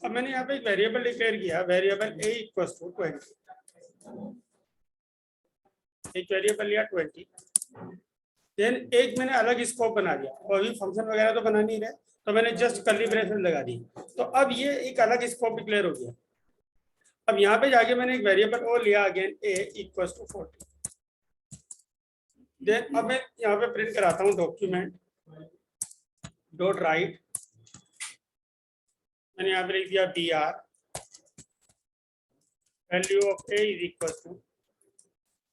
अब मैंने यहाँ पे एक वेरिएबल डिक्लेयर किया, वेरिएबल a इक्वल्स टू 20, एक वेरिएबल लिया 20, देन एक मैंने अलग स्कोप बना दिया, और अभी फंक्शन वगैरह तो बना नहीं रहे, तो मैंने जस्ट कर्ली ब्रेसेस लगा दी, तो अब ये एक अलग स्कोप डिक्लेयर हो गया। अब यहाँ पे जाके मैंने एक वेरिएबल और लिया again a equals to 40, then अब मैं यहाँ पे प्रिंट कराता हूँ डॉक्यूमेंट डॉट राइट, मैंने यहाँ पे लिख दिया br value of a is equal to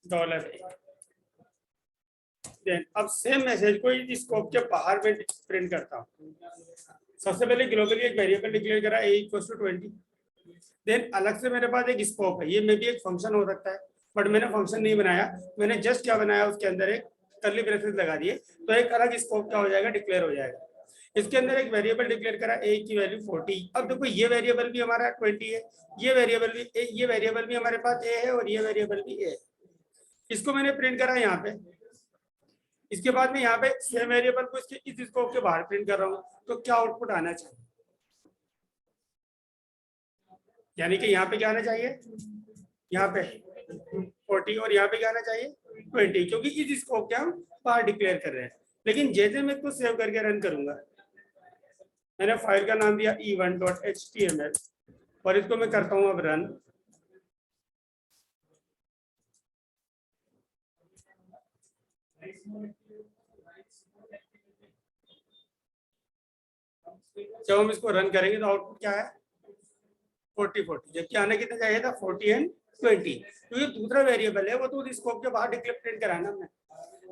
$a। Then अब सेम मैसेज को इस स्कोप के बाहर में प्रिंट करता हूँ। सबसे पहले ग्लोबली एक वेरिएबल डिक्लेयर करा a इक्वल टू 20, देन अलग से मेरे पास एक स्कोप है, ये मे भी एक फंक्शन हो सकता है, बट मैंने फंक्शन नहीं बनाया, मैंने जस्ट क्या बनाया, उसके अंदर एक कर्ली ब्रेसेस लगा दिए, तो एक अलग स्कोप क्या हो जाएगा, डिक्लेयर हो जाएगा। इसके अंदर एक वेरिएबल डिक्लेयर करा a की वैल्यू 40। अब देखो ये वेरिएबल भी हमारा 20 है, ये वेरिएबल भी हमारे पास a है, और ये वेरिएबल भी a है। इसको मैंने प्रिंट करा यहाँ पे, इसके बाद में यहाँ पे सेम वेरिएबल को इसके इस स्कोप के बाहर प्रिंट कर रहा हूँ, तो क्या आउटपुट आना चाहिए, यानी कि यहाँ पे क्या आना चाहिए, यहाँ पे 40, और यहाँ पे क्या आना चाहिए 20, क्योंकि इस स्कोप के हम बाहर डिक्लेयर कर रहे हैं। लेकिन जैसे मैं इसको सेव करके रन करूंगा, मैंने फाइल का नाम दिया e1.html, और इसको मैं करता हूं अब रन। जब हम इसको रन करेंगे तो आउटपुट क्या है 40, जबकि आने कितना चाहिए था 40 एंड 20, तो ये दूसरा वेरिएबल है, वो तो स्कोप के बाहर डिक्लेयर प्रिंट कराना हमने।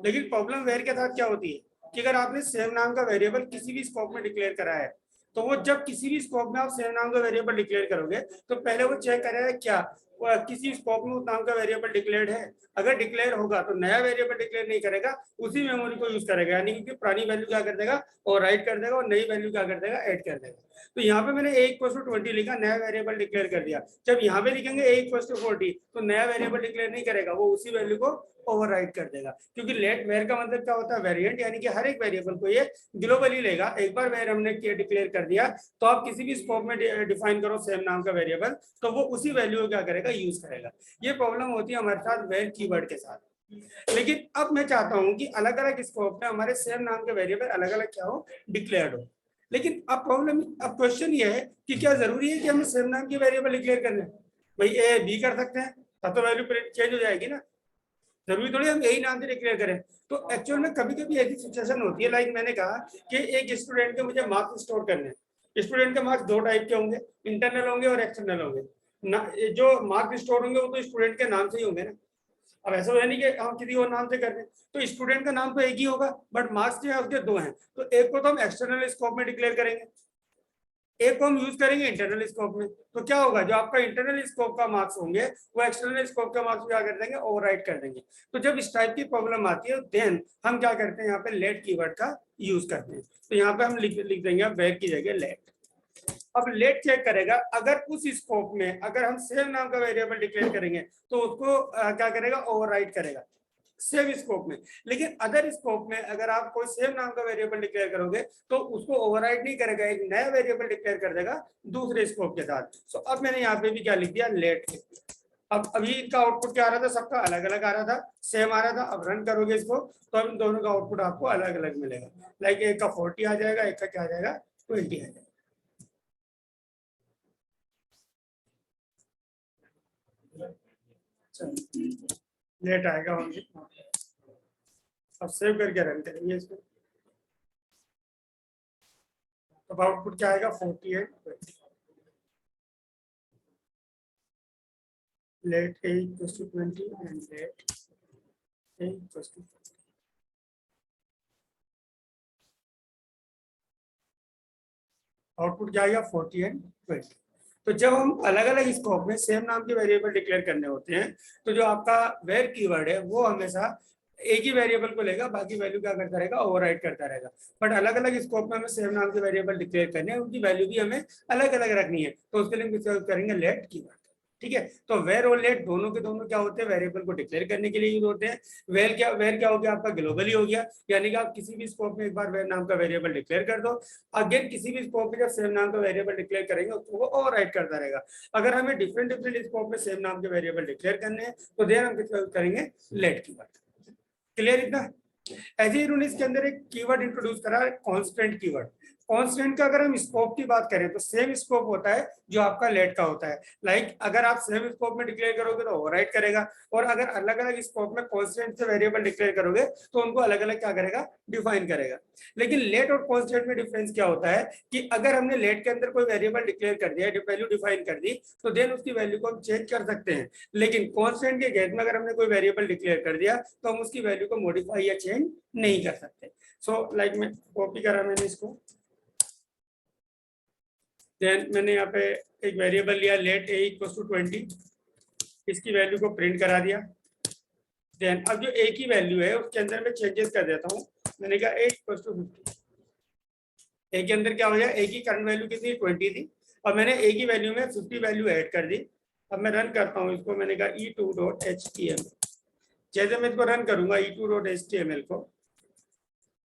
लेकिन प्रॉब्लम वेर के साथ क्या होती है कि अगर आपने सेम नाम का वेरिएबल किसी भी स्कोप में डिक्लेयर करा है, तो वो जब किसी भी स्कोप में आप सेम नाम का वेरिएबल डिक्लेयर करोगे, तो पहले वो चेक करेगा क्या किसी स्कोप में उस नाम का वेरिएबल डिक्लेयर्ड है। अगर डिक्लेयर होगा तो नया वेरिएबल डिक्लेयर नहीं करेगा, उसी मेमोरी को यूज करेगा, यानी कि पुरानी वैल्यू क्या कर देगा ओवरराइट कर देगा, और नई वैल्यू क्या कर देगा ऐड कर देगा। तो यहाँ पे मैंने a इक्वल टू 20 लिखा, नया वेरिएबल डिक्लेयर कर दिया। जब यहाँ पे लिखेंगे a इक्वल टू 40, तो नया वेरिएबल डिक्लेयर नहीं करेगा, वो उसी वैल्यू को ओवरराइट कर देगा, क्योंकि लेट वेर का मतलब क्या होता है वेरिएंट, यानी कि हर एक वेरिएबल को ये ग्लोबली लेगा। एक बार वेर हमने डिक्लेयर कर दिया, तो आप किसी भी स्कोप में डिफाइन करो सेम नाम का वेरिएबल, तो वो उसी वैल्यू को क्या करेगा यूज करेगा। ये प्रॉब्लम होती है हमारे साथ वेर कीवर्ड के साथ। लेकिन अब मैं चाहता हूं कि अलग अलग स्कोप में हमारे सेम नाम के वेरिएबल अलग अलग क्या हो डिक्लेयर्ड हो। लेकिन अब क्वेश्चन ये है कि क्या जरूरी है कि हमें सेम नाम की वेरिएबल डिक्लेयर करने, भाई ए बी कर सकते हैं, तब तो वैल्यू चेंज हो जाएगी ना, जरूरी थोड़ी हम यही नाम से डिक्लेयर करें। तो एक्चुअल में कभी कभी ऐसी सिचुएशन होती है, लाइक मैंने कहा कि एक स्टूडेंट के मुझे मार्क्स स्टोर करने हैं। स्टूडेंट के मार्क्स दो टाइप के होंगे, इंटरनल होंगे और एक्सटर्नल होंगे ना। जो मार्क्स स्टोर होंगे वो तो स्टूडेंट के नाम से ही होंगे ना। अब ऐसा है नहीं कि हम किसी और नाम से कर रहे हैं, तो स्टूडेंट का नाम तो एक ही होगा, बट मार्क्स जो है उसके दो हैं, तो एक को तो हम एक्सटर्नल स्कोप में डिक्लेयर करेंगे, एक को हम यूज करेंगे इंटरनल स्कोप में। तो क्या होगा, जो आपका इंटरनल स्कोप का मार्क्स होंगे वो एक्सटर्नल स्कोप का मार्क्स क्या कर देंगे ओवरराइट कर देंगे। तो जब इस टाइप की प्रॉब्लम आती है, देन हम क्या करते हैं यहाँ पे लेट कीवर्ड का यूज करते हैं। तो यहाँ पे हम लिख देंगे वेर की जगह लेट। अब लेट चेक करेगा, अगर उस स्कोप में अगर हम सेम नाम का वेरिएबल डिक्लेयर करेंगे तो उसको क्या करेगा ओवरराइट करेगा सेम स्कोप में। लेकिन अदर स्कोप में अगर आप कोई सेम नाम का वेरिएबल डिक्लेयर करोगे तो उसको ओवरराइड नहीं करेगा, एक नया वेरिएबल डिक्लेयर कर देगा दूसरे स्कोप के साथ। सो अब मैंने यहाँ पे भी क्या लिख दिया लेट। अब अभी इनका आउटपुट क्या आ रहा था, सबका अलग अलग आ रहा था, सेम आ रहा था। अब रन करोगे इसको तो अब इन दोनों का आउटपुट आपको अलग अलग मिलेगा, लाइक एक का 40 आ जाएगा, एक का क्या आ जाएगा 20 आ जाएगा। लेट आएगा होंगे। अब सेव करके रन करेंगे इसको, तो आउटपुट क्या आएगा 48 20। Let a equals to 20 and let a equals to 40. Output क्या आएगा 40 एंड 20। तो जब हम अलग अलग स्कोप में सेम नाम के वेरिएबल डिक्लेयर करने होते हैं, तो जो आपका वेर कीवर्ड है वो हमेशा एक ही वेरिएबल को लेगा, बाकी वैल्यू क्या करता रहेगा ओवरराइड करता रहेगा। बट अलग अलग स्कोप में हमें सेम नाम के वेरिएबल डिक्लेयर करने हैं, उनकी वैल्यू भी हमें अलग अलग रखनी है, तो उसके लिए हम करेंगे लेट कीवर्ड। ठीक है। तो वेर और लेट दोनों के दोनों क्या होते हैं, वेरिएबल को डिक्लेयर करने के लिए यूज होते हैं। वेर क्या हो गया आपका, ग्लोबली हो गया, यानी कि आप किसी भी स्कोप में एक बार वेर नाम का वेरिएबल डिक्लेयर कर दो, अगेन किसी भी स्कोप में जब सेम नाम का वेरिएबल डिक्लेयर करेंगे तो वो ओवरराइड करता रहेगा। अगर हमें डिफरेंट डिफरेंट स्कोप में सेम नाम के वेरिएबल डिक्लेयर करने हैं तो देर हम किसका यूज करेंगे, लेट कीवर्ड। क्लियर इतना। ऐसे ही इन्होंने इसके अंदर एक कीवर्ड इंट्रोड्यूस करा है, कांस्टेंट कीवर्ड। कांस्टेंट का अगर हम स्कोप की बात करें तो सेम स्कोप होता है जो आपका लेट का होता है। लाइक अगर आप सेम स्कोप में डिक्लेयर करोगे तो ओवरराइड करेगा, और अगर अलग अलग स्कोप में कांस्टेंट से वेरिएबल डिक्लेयर करोगे तो उनको अलग अलग क्या करेगा, डिफाइन करेगा। लेकिन लेट और कांस्टेंट में डिफरेंस क्या होता है कि अगर हमने लेट के अंदर कोई वेरिएबल डिक्लेयर कर दिया, वैल्यू डिफाइन कर दी, तो देन उसकी वैल्यू को हम चेंज कर सकते हैं। लेकिन कांस्टेंट के केस में अगर हमने कोई वेरिएबल डिक्लेयर कर दिया तो हम उसकी वैल्यू को मॉडिफाई या चेंज नहीं कर सकते। सो लाइक मैं कॉपी करा मैंने इसको, देन मैंने यहाँ पे एक वेरिएबल लिया लेट ए इक्वल टू 20, इसकी वैल्यू को प्रिंट करा दिया। देन अब जो ए की वैल्यू है उसके अंदर मैं चेंजेस कर देता हूँ। मैंने कहा ए इक्वल टू 50, ए के अंदर क्या हो गया, ए की करंट वैल्यू कितनी 20 थी, और मैंने ए की वैल्यू में 50 वैल्यू ऐड कर दी। अब मैं रन करता हूँ इसको, मैंने कहा e2.html, जैसे मैं इसको रन करूंगा e2.html को,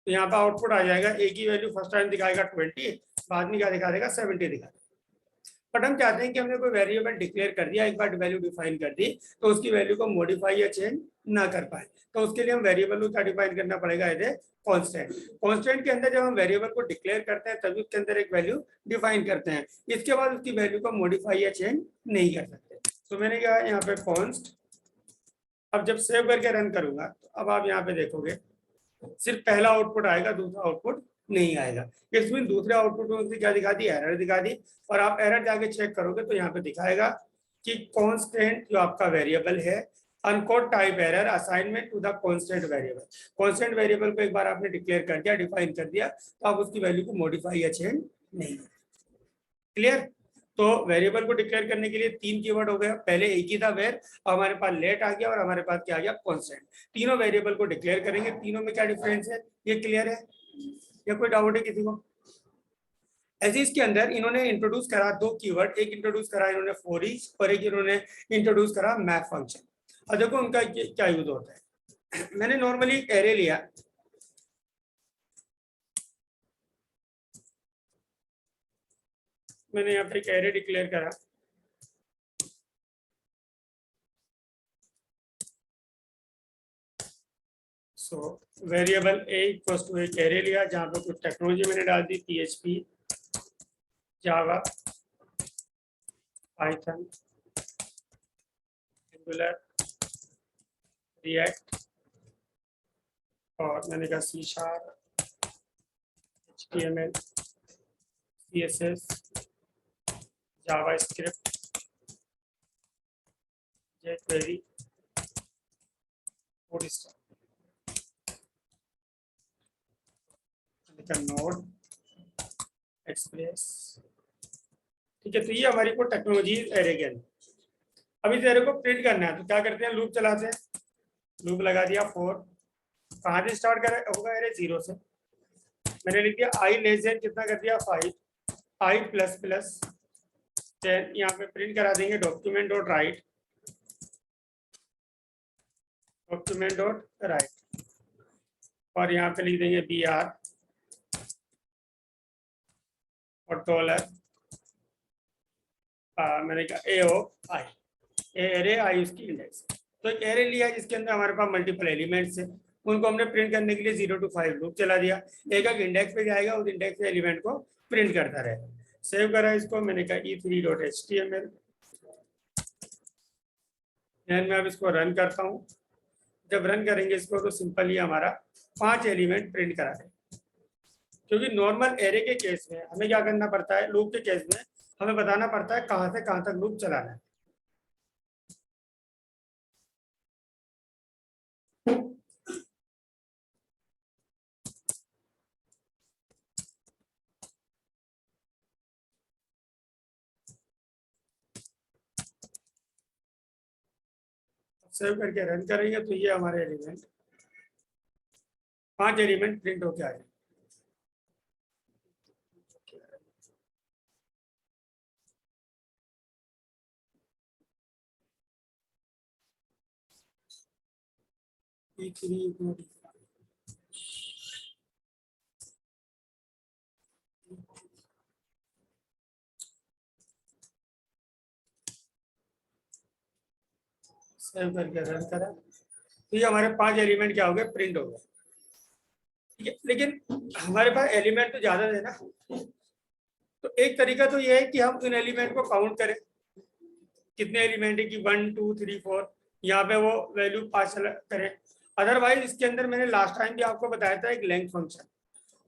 तो यहाँ पे आउटपुट आ जाएगा, ए की वैल्यू फर्स्ट टाइम दिखाएगा 20, बाद में क्या दिखा देगा 70 दिखा। बट हम चाहते हैं कि हमने कोई वेरिएबल डिक्लेयर कर दिया, एक बार वैल्यू डिफाइन कर दी, तो उसकी वैल्यू को मॉडिफाई या चेंज ना कर पाए। तो उसके लिए हम वेरिएबल को क्या डिफाइन करना पड़ेगा, एज ए कांस्टेंट। कांस्टेंट के अंदर जब हम वेरिएबल को डिक्लेयर करते हैं तभी उसके अंदर एक वैल्यू डिफाइन करते हैं, इसके बाद उसकी वैल्यू को मॉडिफाई या चेंज नहीं कर सकते। तो मैंने कहा यहाँ पे कॉन्स्ट, अब जब सेव करके रन करूंगा तो अब आप यहाँ पे देखोगे सिर्फ पहला आउटपुट आएगा, दूसरा आउटपुट नहीं आएगा। इसमें दूसरे आउटपुट में उसने क्या दिखा दी, एरर दिखा दी। और आप एरर जाके चेक करोगे तो यहाँ पे दिखाएगा कि कांस्टेंट जो आपका वेरिएबल है, uncaught type error assignment to the constant variable. Constant variable को एक बार आपने डिक्लेयर कर दिया, डिफाइन कर दिया, तो आप उसकी वैल्यू को मॉडिफाई या चेंज नहीं। क्लियर। तो वेरिएबल को डिक्लेयर करने के लिए 3 कीवर्ड हो गया, पहले एक ही था वेर, हमारे पास लेट आ गया, और हमारे पास क्या आ गया, कांस्टेंट। तीनों वेरिएबल को डिक्लेयर करेंगे, तीनों में क्या डिफरेंस है ये क्लियर है, या कोई डाउट है किसी को। ऐसे इसके अंदर इन्होंने इंट्रोड्यूस करा 2 कीवर्ड, एक इंट्रोड्यूस करा इन्होंने फॉर ईच, और एक इन्होंने इंट्रोड्यूस करा मैप फंक्शन। और देखो उनका क्या यूज होता है। मैंने नॉर्मली एरे लिया, मैंने यहाँ पे एक एरे डिक्लेयर करा, so variable A equals to एक एरे लिया जहाँ पे कुछ टेक्नोलॉजी मैंने डाल दी, PHP, जावा, पाइथन, एंगुलर, रिएक्ट, और मैंने कहा C#, HTML, CSS, जावा स्क्रिप्ट, jQuery, नोड, एक्सप्रेस। ठीक है, तो ये हमारी को टेक्नोलॉजी एरे के अंदर। अब इस एरे को प्रिंट करना है तो क्या करते हैं, लूप चलाते हैं, लूप लगा दिया फॉर, कहाँ से स्टार्ट कर होगा एरे 0 से, मैंने लिख दिया i लेस देन कितना कर दिया 5, i प्लस प्लस, देन यहाँ पे प्रिंट करा देंगे document dot right, document dot right, और यहाँ पे लिख देंगे BR और डॉलर, मैंने कहा A ऑफ I, एरे आई उसकी इंडेक्स। तो एक एरे लिया जिसके अंदर हमारे पास मल्टीपल एलिमेंट्स है, उनको हमने प्रिंट करने के लिए 0 to 5 लूप चला दिया, एक एक इंडेक्स पे जाएगा, उस इंडेक्स पे एलिमेंट को प्रिंट करता रहेगा। सेव करा इसको, मैंने कहा e3.html, मैं अब इसको रन करता हूँ। जब रन करेंगे इसको तो सिंपली हमारा 5 एलिमेंट प्रिंट करा दें, क्योंकि नॉर्मल एरे के केस में हमें क्या करना पड़ता है, लूप के केस में हमें बताना पड़ता है कहाँ से कहाँ तक लूप चलाना है। सेव करके रन करेंगे तो ये हमारे एलिमेंट 5 एलिमेंट प्रिंट होके आए। सेव करके रन करा तो ये हमारे 5 एलिमेंट क्या हो गए, प्रिंट हो गए। ठीक है, लेकिन हमारे पास एलिमेंट तो ज्यादा है ना, तो एक तरीका तो ये है कि हम इन एलिमेंट को काउंट करें, कितने एलिमेंट है कि 1 2 3 4, यहाँ पे वो वैल्यू पास करें। अदरवाइज इसके अंदर मैंने लास्ट टाइम भी आपको बताया था एक लेंथ फंक्शन,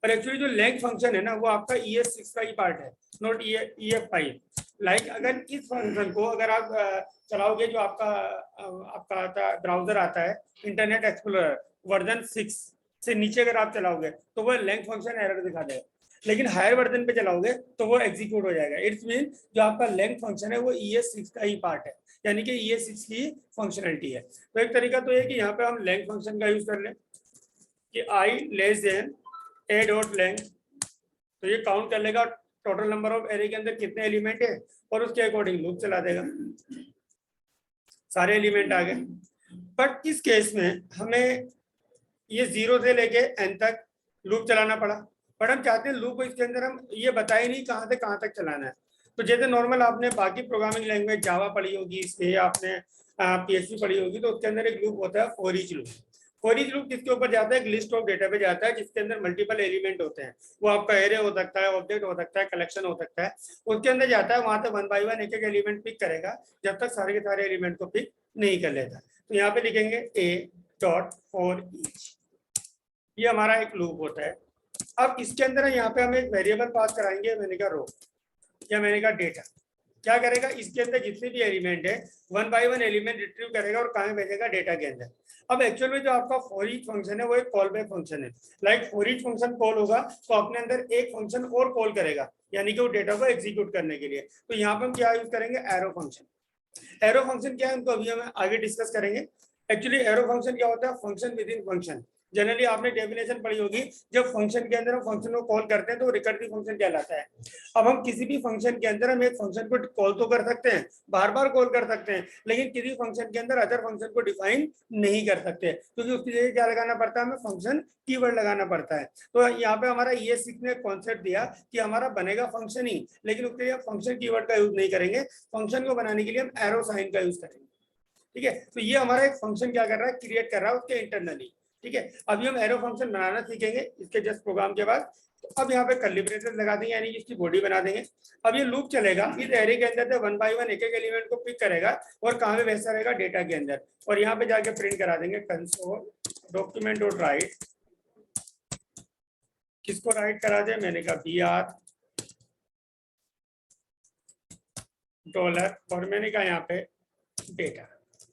और एक्चुअली जो लेंथ फंक्शन है ना वो आपका ES6 का ही पार्ट है, नॉट EF5। लाइक अगर इस फंक्शन को अगर आप चलाओगे, जो आपका आता ब्राउजर आता है इंटरनेट एक्सप्लोरर वर्जन 6 से नीचे अगर आप चलाओगे तो वो लेंथ फंक्शन एरर दिखा देगा, लेकिन हायर वर्जन पे चलाओगे तो वो एग्जीक्यूट हो जाएगा। इट्स मीन जो आपका लेंथ फंक्शन है वो ES6 का ही पार्ट है, यानी कि ES6 की फंक्शनलिटी है। तो एक तरीका तो है कि यहाँ पे हम लेंथ फंक्शन का यूज कर लें कि i less than a dot length, तो ये काउंट कर लेगा टोटल नंबर ऑफ एरे के अंदर कितने एलिमेंट है और उसके अकॉर्डिंग लूप चला देगा, सारे एलिमेंट आ गए। बट इस केस में हमें ये 0 से लेके n तक लूप चलाना पड़ा, बट हम चाहते हैं लूप को इसके अंदर हम ये बताए नहीं कहाँ से कहाँ तक चलाना है। तो जैसे नॉर्मल आपने बाकी प्रोग्रामिंग लैंग्वेज जावा पढ़ी होगी, इसके आपने PHP पढ़ी होगी, तो उसके अंदर एक लूप होता है for each loop. For each loop किसके ऊपर जाता है, एक लिस्ट ऑफ डेटा पे जाता है जिसके अंदर मल्टीपल एलिमेंट होते हैं। वो आपका एरे हो सकता है, ऑब्जेक्ट हो सकता है, कलेक्शन हो सकता है, उसके अंदर जाता है, वहां से 1 बाय 1 एक एक एलिमेंट पिक करेगा जब तक सारे के सारे एलिमेंट को पिक नहीं कर लेता। तो यहाँ पे लिखेंगे a डॉट फॉर ईच, ये हमारा एक लूप होता है। अब इसके अंदर यहाँ पे हम एक वेरिएबल पास कराएंगे, मैंने कहा रो या मैंने कहा डेटा। क्या करेगा, इसके अंदर जितने भी एलिमेंट है 1 बाय 1 एलिमेंट रिट्रीव करेगा और कहाँ भेजेगा, डेटा के अंदर। अब एक्चुअल में जो आपका फॉर ईच फंक्शन है वो एक कॉल बैक फंक्शन है। Like for each function call होगा तो अपने अंदर एक फंक्शन और कॉल करेगा, यानी कि वो डेटा को एग्जीक्यूट करने के लिए। तो यहाँ पर हम क्या यूज करेंगे, एरो फंक्शन। एरो फंक्शन क्या है उनको अभी हम आगे डिस्कस करेंगे। एक्चुअली एरो फंक्शन क्या होता है, function with in function. Generally आपने डेफिनेशन पढ़ी होगी, जब फंक्शन के अंदर हम फंक्शन को कॉल करते हैं तो रिकर्सिव फंक्शन कहलाता है। अब हम किसी भी फंक्शन के अंदर हम एक फंक्शन को कॉल तो कर सकते हैं, बार बार कॉल कर सकते हैं, लेकिन किसी फंक्शन के अंदर अदर फंक्शन को डिफाइन नहीं कर सकते, क्योंकि उसके लिए क्या लगाना पड़ता है, हमें फंक्शन कीवर्ड लगाना पड़ता है। तो यहाँ पे हमारा ये सीखने कॉन्सेप्ट दिया कि हमारा बनेगा फंक्शन ही, लेकिन उसके लिए फंक्शन कीवर्ड का यूज नहीं करेंगे, फंक्शन को बनाने के लिए हम एरो साइन का यूज करेंगे। ठीक है, तो ये हमारा एक फंक्शन क्या कर रहा है, क्रिएट कर रहा है उसके इंटरनली। ठीक है, अभी हम एरो फंक्शन बनाना सीखेंगे इसके जस्ट प्रोग्राम के बाद। तो अब यहाँ पे कर्ली ब्रेसेस लगा देंगे, यानी कि इसकी बॉडी बना देंगे। अब ये लूप चलेगा, इस एरे के अंदर से 1 बाय 1 एक एक एलिमेंट को पिक करेगा और कहाँ पे भेजता रहेगा, डेटा के अंदर। और यहाँ पे जाके प्रिंट करा देंगे कंसोल डॉक्यूमेंट डॉट राइट। किसको राइट करा दे, मैंने कहा BR डॉलर, और मैंने कहा यहाँ पे डेटा।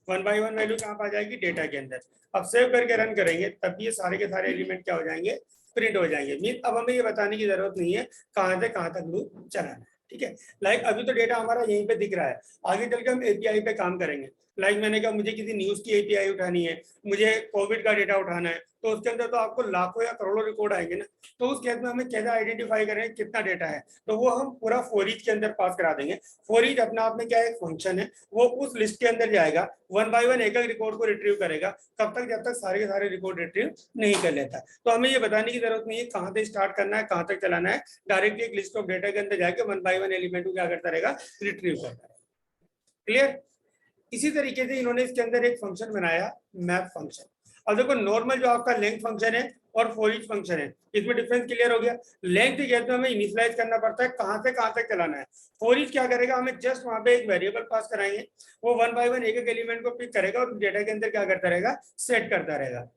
1 बाय 1 वैल्यू कहाँ आ जाएगी, डेटा के अंदर। अब सेव करके रन करेंगे तब ये सारे के सारे एलिमेंट क्या हो जाएंगे, प्रिंट हो जाएंगे। मीन अब हमें ये बताने की जरूरत नहीं है कहाँ से कहाँ तक लूप चलाना है। ठीक है, लाइक अभी तो डेटा हमारा यहीं पे दिख रहा है, आगे चल के हम API पे काम करेंगे। लाइक मैंने कहा मुझे किसी न्यूज की API उठानी है, मुझे कोविड का डेटा उठाना है, तो उसके अंदर तो आपको लाखों या करोड़ों रिकॉर्ड आएंगे ना। तो उस केस में हमें कैसे आइडेंटिफाई करें कितना डेटा है, तो वो हम पूरा फॉर ईच के अंदर पास करा देंगे। फॉर ईच अपने आप में क्या है, एक फंक्शन है, वो उस लिस्ट के अंदर जाएगा, 1 बाय 1 एक एक रिकॉर्ड को रिट्रीव करेगा, कब तक, जब तक सारे के सारे रिकॉर्ड रिट्रीव नहीं कर लेता। तो हमें ये बताने की जरूरत नहीं है कहाँ से स्टार्ट करना है, कहाँ तक चलाना है, डायरेक्टली एक लिस्ट ऑफ डेटा के अंदर जाके 1 बाय 1 एलिमेंट को क्या करता रहेगा, रिट्रीव करता रहेगा। क्लियर। इसी तरीके से इन्होंने इसके अंदर एक फंक्शन बनाया, मैप फंक्शन। अब देखो नॉर्मल जो आपका लेंथ फंक्शन है और फॉर ईच फंक्शन है, इसमें डिफरेंस क्लियर हो गया। लेंथ के केस में हमें इनिशियलाइज करना पड़ता है कहाँ से कहाँ तक चलाना है। फॉर ईच क्या करेगा, हमें जस्ट वहां पे एक वेरिएबल पास कराएंगे, वो 1 बाय 1 एक एक एलिमेंट को पिक करेगा और डेटा के अंदर क्या करता रहेगा, सेट करता रहेगा।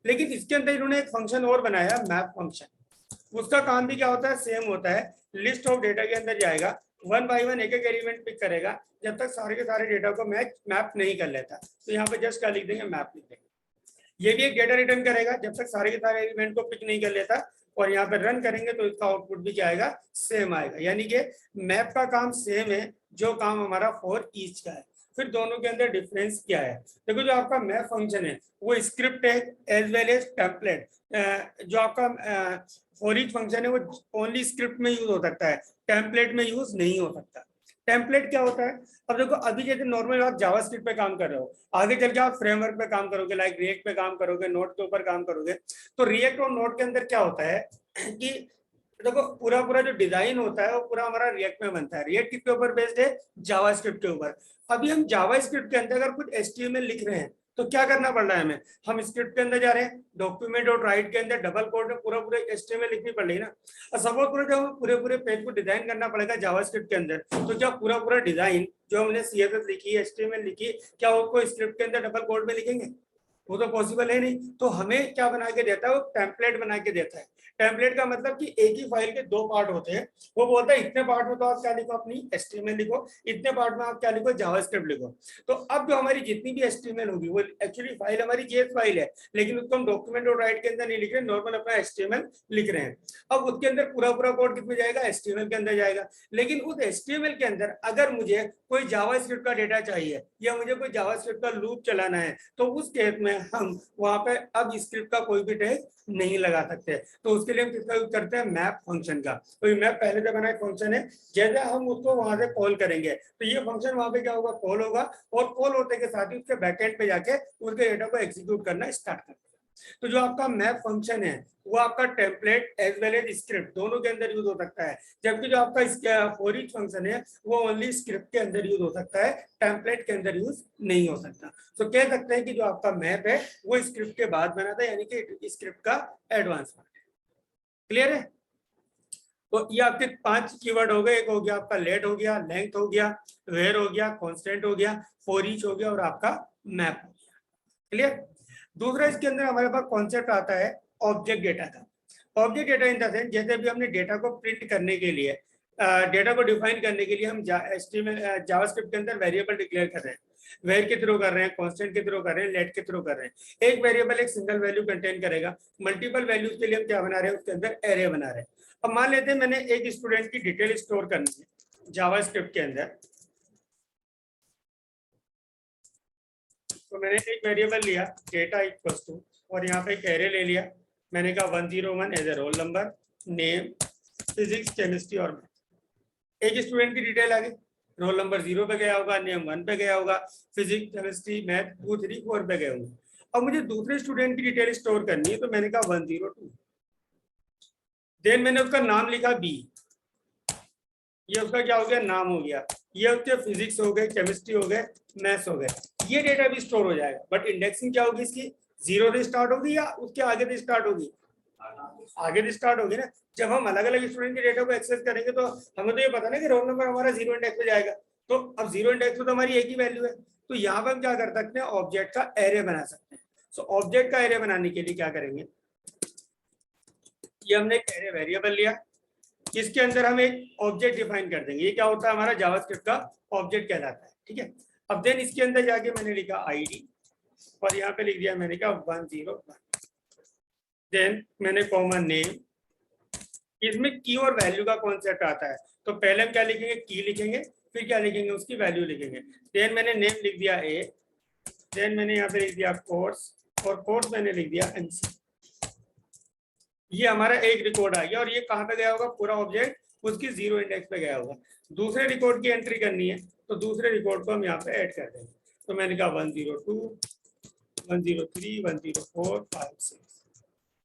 लेकिन इसके अंदर इन्होंने एक फंक्शन और बनाया, मैप फंक्शन। उसका काम भी क्या होता है, सेम होता है, लिस्ट ऑफ डेटा के अंदर जाएगा, 1 बाय 1 एक एक एलिमेंट पिक करेगा जब तक सारे के सारे डेटा को मैप नहीं कर लेता। तो यहाँ पे जस्ट क्या लिख देंगे, मैप लिख देंगे। ये भी एक डेटा रिटर्न करेगा जब तक सारे के सारे एलिमेंट को पिक नहीं कर लेता, और यहाँ पे रन करेंगे तो इसका आउटपुट भी क्या आएगा, सेम आएगा। यानी कि मैप का काम सेम है जो काम हमारा फॉर ईच का है। फिर दोनों के अंदर डिफरेंस क्या है, देखो जो आपका मैप फंक्शन है वो स्क्रिप्ट है एज वेल एज टेम्पलेट। जो आपका फॉर ईच फंक्शन है वो ओनली स्क्रिप्ट में यूज हो सकता है, टेम्पलेट में यूज नहीं हो सकता। टेम्पलेट क्या होता है? अब देखो, अभी जैसे नॉर्मल आप जावास्क्रिप्ट पे काम कर रहे हो, आगे चल के आप फ्रेमवर्क पे काम करोगे, लाइक रिएक्ट पे काम करोगे, नोड के ऊपर काम करोगे, तो रिएक्ट और नोड के अंदर क्या होता है कि देखो पूरा पूरा जो डिजाइन होता है वो पूरा हमारा रिएक्ट में बनता है। रिएक्ट किसके ऊपर बेस्ड है? जावास्क्रिप्ट के ऊपर। अभी हम जावास्क्रिप्ट के अंदर अगर कुछ एचटीएमएल लिख रहे हैं तो क्या करना पड़ रहा है हमें? हम स्क्रिप्ट के अंदर जा रहे हैं, डॉक्यूमेंट और राइट के अंदर डबल कोड में पूरा पूरा एचटीएमएल लिखनी पड़ रही है ना। और सपोज पूरे जब हमें पूरे पूरे पेज को डिजाइन करना पड़ेगा जावास्क्रिप्ट के अंदर, तो क्या पूरा पूरा डिजाइन जो हमने सीएसएस लिखी, एचटीएमएल लिखी, क्या उसको स्क्रिप्ट के अंदर डबल कोड में लिखेंगे? वो तो पॉसिबल है नहीं। तो हमें क्या बना के देता है? वो टेम्पलेट बना के देता है। टेम्पलेट का मतलब कि एक ही फाइल के दो पार्ट होते हैं। वो बोलता है इतने पार्ट में तो आप क्या लिखो, अपनी एचटीएमएल लिखो, इतने पार्ट में आप क्या लिखो, जावास्क्रिप्ट लिखो। तो अब जो हमारी जितनी भी एचटीएमएल होगी वो एक्चुअली फाइल हमारी जेएस फाइल है, लेकिन उसको हम डॉक्यूमेंट और राइट के अंदर नहीं लिख रहे, नॉर्मल अपना एचटीएमएल लिख रहे हैं। अब उसके अंदर पूरा पूरा कोड किसमें जाएगा? एचटीएमएल के अंदर जाएगा। लेकिन उस एचटीएमएल के अंदर अगर मुझे कोई जावास्क्रिप्ट का डेटा चाहिए या मुझे कोई जावास्क्रिप्ट का लूप चलाना है, तो उस केस में हम वहां पे अब स्क्रिप्ट का कोई भी टैग नहीं लगा सकते। तो उसके लिए हम किसका यूज करते हैं? मैप फंक्शन का। तो ये मैप पहले से बना एक फंक्शन है, जैसे हम उसको वहां से कॉल करेंगे तो ये फंक्शन वहां पे क्या होगा? कॉल होगा, और कॉल होने के साथ ही उसके बैकएंड पे जाके उसके डेटा को एग्जीक्यूट करना स्टार्ट कर। तो जो आपका मैप फंक्शन है वो आपका template as well as script दोनों के अंदर यूज हो सकता है, जबकि जो आपका फॉर ईच फंक्शन है वो ओनली स्क्रिप्ट के अंदर यूज हो सकता है, टेम्पलेट के अंदर यूज नहीं हो सकता। तो कह सकते हैं कि जो आपका मैप है वो स्क्रिप्ट के बाद बना था, यानी कि स्क्रिप्ट का एडवांस पार्ट है। क्लियर है? तो ये आपके 5 कीवर्ड हो गए। एक हो गया आपका लेट हो गया, लेंथ हो गया, वेयर हो गया, कांस्टेंट हो गया, फॉर ईच हो गया, और आपका मैप हो गया। क्लियर? दूसरा इसके अंदर हमारे पास कॉन्सेप्ट आता है ऑब्जेक्ट डेटा का। Object data in the sense, जैसे भी हमने डेटा को प्रिंट करने के लिए, डेटा को डिफाइन करने के लिए हम जावास्क्रिप्ट के अंदर वेरिएबल डिक्लेयर कर रहे हैं, वेर के थ्रू कर रहे हैं, कांस्टेंट के थ्रू कर रहे हैं, लेट के थ्रू कर रहे हैं। एक वेरिएबल एक सिंगल वैल्यू कंटेन करेगा, मल्टीपल वैल्यूज के लिए हम क्या बना रहे हैं? उसके अंदर एरे बना रहे हैं। अब मान लेते हैं मैंने एक स्टूडेंट की डिटेल स्टोर करनी है जावास्क्रिप्ट के अंदर, तो मैंने एक वेरिएबल लिया डेटा इक्वल्स टू, और यहाँ पे एक एरे ले लिया। मैंने कहा 101 as a roll number, name, physics, chemistry और मैथ। एक स्टूडेंट की डिटेल आ गई, रोल नंबर 0 पे गया होगा, नेम 1 पे गया होगा, फिजिक्स, केमिस्ट्री, मैथ 2, 3, 4 पे गए होंगे। अब मुझे दूसरे स्टूडेंट की डिटेल स्टोर करनी है, तो मैंने कहा 102। देन मैंने उसका नाम लिखा बी, ये उसका क्या हो गया? नाम हो गया। ये उसके फिजिक्स हो गए, केमिस्ट्री हो गए, मैथ्स हो गए। ये डेटा भी स्टोर हो जाएगा, बट इंडेक्सिंग क्या होगी इसकी? 0 से स्टार्ट होगी या उसके आगे से स्टार्ट होगी? आगे से स्टार्ट होगी ना। जब हम अलग अलग स्टूडेंट के डेटा को एक्सेस करेंगे तो हमें तो ये पता ना कि रोल नंबर हमारा 0 इंडेक्स पे जाएगा, तो अब 0 इंडेक्स पे तो हमारी एक ही वैल्यू है। तो यहाँ पर हम क्या कर सकते हैं? ऑब्जेक्ट का एरे बना सकते हैं। सो ऑब्जेक्ट का एरे बनाने के लिए क्या करेंगे? ये हमने एक एरे वेरिएबल लिया, इसके अंदर हम एक ऑब्जेक्ट डिफाइन कर देंगे। ये क्या होता है? हमारा जावास्क्रिप्ट का ऑब्जेक्ट कहलाता है। ठीक है। अब देन इसके अंदर जाके मैंने लिखा आईडी, और यहाँ पे लिख दिया मैंने कहा 101। देन मैंने कॉमन नेम, इसमें की और वैल्यू का कॉन्सेप्ट आता है। तो पहले हम क्या लिखेंगे? की लिखेंगे, फिर क्या लिखेंगे? उसकी वैल्यू लिखेंगे। देन मैंने नेम लिख दिया ए, देन मैंने यहाँ पे लिख दिया कोर्स, और कोर्स मैंने लिख दिया एमसी। ये हमारा एक रिकॉर्ड आ गया, और ये कहाँ पे गया होगा? पूरा ऑब्जेक्ट उसकी 0 इंडेक्स पे गया होगा। दूसरे रिकॉर्ड की एंट्री करनी है, तो दूसरे रिकॉर्ड को हम यहाँ पे ऐड कर देंगे। तो मैंने कहा 102, 103, 104, 5, 6।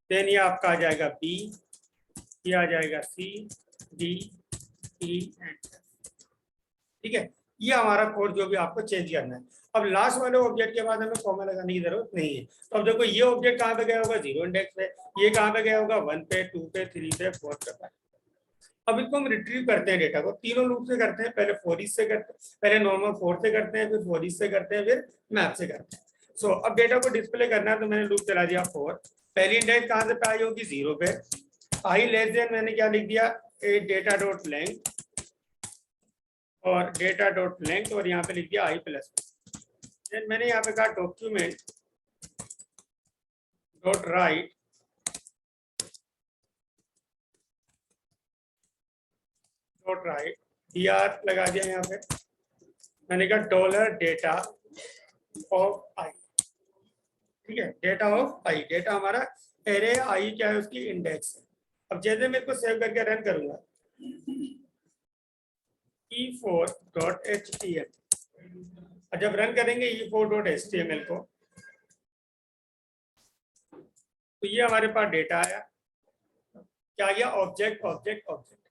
देन ये आपका आ जाएगा बी, ये आ जाएगा सी, डी, ई एंड। ठीक है। ये हमारा कोड जो भी आपको चेंज करना है। अब लास्ट वाले ऑब्जेक्ट के बाद हमें कॉमा लगाने की जरूरत नहीं है। तो अब देखो ये ऑब्जेक्ट कहाँ पे गया होगा? 0 इंडेक्स पे। ये कहाँ पे गया होगा? 1 पे, 2 पे, 3 पे, 4 पे। अब इसको हम रिट्रीव करते हैं डेटा को, तीनों लूप से करते हैं। पहले फॉर ईच से करते हैं, पहले नॉर्मल फॉर से करते हैं, फिर फॉर ईच से करते हैं, फिर मैप से करते हैं। सो अब डेटा को डिस्प्ले करना है, तो मैंने लूप चला दिया फॉर। पहली इंडेक्स कहाँ से पे आई होगी? 0 पे। आई लेस देन मैंने क्या लिख दिया? ए डेटा डॉट लेंथ, और डेटा डॉट लेंथ, और यहाँ पे लिख दिया आई प्लस। देन मैंने यहाँ पे कहा document dot right dot right, dr लगा दिया यहाँ पे। मैंने कहा डॉलर डेटा ऑफ आई। ठीक है, डेटा ऑफ आई, डेटा हमारा एरे आई क्या है? उसकी इंडेक्स है। अब जैसे मैं इसको सेव करके रन करूंगा, e4.html। जब रन करेंगे e4.html को तो ये हमारे पास डेटा आया। क्या गया? Object object object.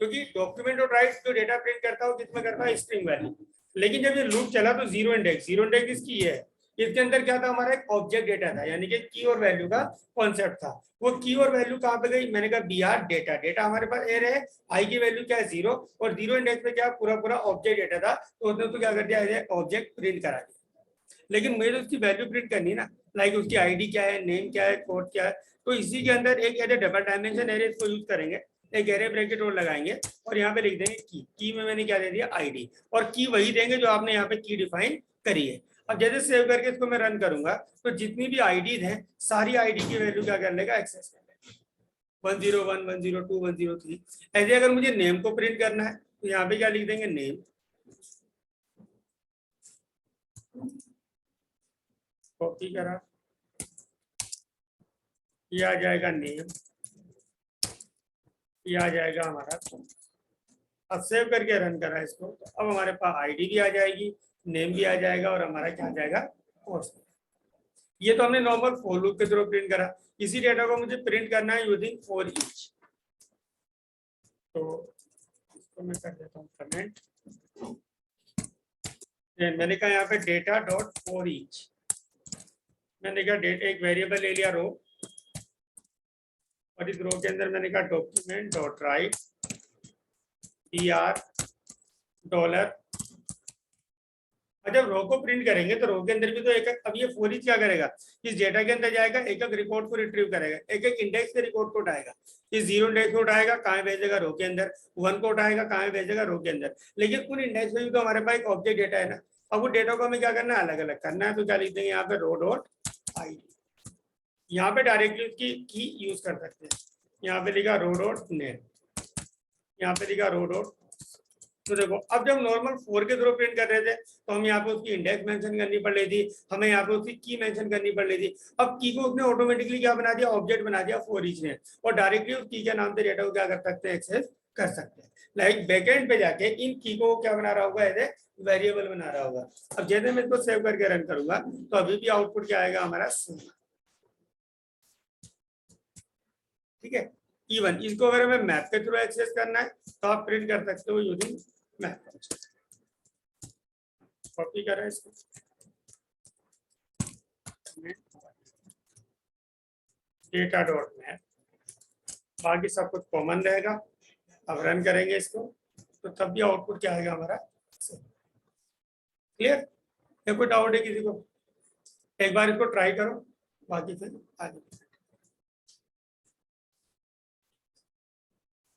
क्योंकि डॉक्यूमेंट और राइट जो डेटा प्रिंट करता है वो किसमें करता है? String value. लेकिन जब ये लूप चला तो जीरो इंडेक्स इसकी है। इसके अंदर क्या था? हमारा एक ऑब्जेक्ट डेटा था, यानी कि की और वैल्यू का कॉन्सेप्ट था। वो की और वैल्यू कहाँ पे गई? मैंने कहा br डेटा। डेटा हमारे पास एरे है, आई की वैल्यू क्या है? 0, और 0 इंडेक्स पे क्या पूरा पूरा ऑब्जेक्ट डेटा था, तो उसने तो क्या कर दिया? ऑब्जेक्ट प्रिंट करा दिया। लेकिन मुझे तो उसकी वैल्यू प्रिंट करनी है ना, लाइक उसकी आईडी क्या है, नेम क्या है, कोड क्या है। तो इसी के अंदर एक एरे डबल डायमेंशन एरे इसको यूज करेंगे, एक एरे ब्रैकेट और लगाएंगे और यहाँ पे लिख देंगे की में मैंने क्या दे दिया? आईडी। और की वही देंगे जो आपने यहाँ पे की डिफाइन करी है। अब जैसे सेव करके इसको मैं रन करूंगा तो जितनी भी आईडीज हैं सारी आईडी की वैल्यू क्या कर लेगा? एक्सेस कर लेगा। 101, 102, 103। ऐसे अगर मुझे नेम को प्रिंट करना है तो यहाँ पे क्या लिख देंगे? नेम। कॉपी करा, ये आ जाएगा नेम, ये आ जाएगा हमारा। अब सेव करके रन करा इसको तो अब हमारे पास आईडी भी आ जाएगी, नेम भी आ जाएगा और हमारा क्या आ जाएगा? पोस्ट। ये तो हमने नॉर्मल फॉर लूप के थ्रू प्रिंट करा। इसी डेटा को मुझे प्रिंट करना है यूजिंग फॉर ईच। तो इसको मैं कर देता हूँ कमेंट। मैंने कहा यहाँ पे डेटा डॉट फॉर ईच। मैंने कहा डेटा एक वेरिएबल ले लिया रो, और इस रो के अंदर मैंने कहा डॉक्यूमेंट डॉट राइट $। जब रो को प्रिंट करेंगे तो रो के अंदर भी तो एक अब ये फॉर ईच क्या करेगा? इस डेटा के अंदर जाएगा, एक एक रिकॉर्ड को रिट्रीव करेगा, एक एक इंडेक्स के रिकॉर्ड को उठाएगा। इस 0 इंडेक्स को उठाएगा, कहाँ भेजेगा? रो के अंदर। 1 को उठाएगा, कहाँ भेजेगा? रो के अंदर। लेकिन उन इंडेक्स में भी तो हमारे पास एक ऑब्जेक्ट डेटा है ना। अब वो डेटा को हमें क्या करना है? अलग अलग करना है। तो क्या लिख देंगे यहाँ पे? रो डॉट आईडी। यहाँ पे डायरेक्टली उसकी की यूज कर सकते हैं। यहाँ पे लिखा रो डॉट नेम, यहाँ पे लिखा रो डॉट। तो देखो अब जब नॉर्मल फॉर के थ्रू प्रिंट कर रहे थे तो हम यहाँ पे उसकी इंडेक्स मेंशन करनी पड़ रही थी, हमें यहाँ पे उसकी की मेंशन करनी पड़ रही थी। अब की को उसने ऑटोमेटिकली क्या बना दिया? ऑब्जेक्ट बना दिया फॉर ईच ने, और डायरेक्टली उस की के नाम से डेटा को क्या कर सकते हैं? एक्सेस कर सकते हैं। लाइक बैकएंड पे जाके इन की को क्या बना रहा होगा? एज वेरिएबल बना रहा होगा। अब जैसे मैं इसको सेव करके रन करूंगा तो अभी भी आउटपुट क्या आएगा हमारा? ठीक है। इवन इसको अगर हमें मैप के थ्रू एक्सेस करना है तो आप प्रिंट कर सकते हो यूजिंग मैप। कॉपी करें इसको, डेटा डॉट मैप, बाकी सब कुछ कॉमन रहेगा। अब रन करेंगे इसको तो तब भी आउटपुट क्या आएगा हमारा? क्लियर? या कोई डाउट है किसी को? एक बार इसको ट्राई करो, बाकी फिर आगे।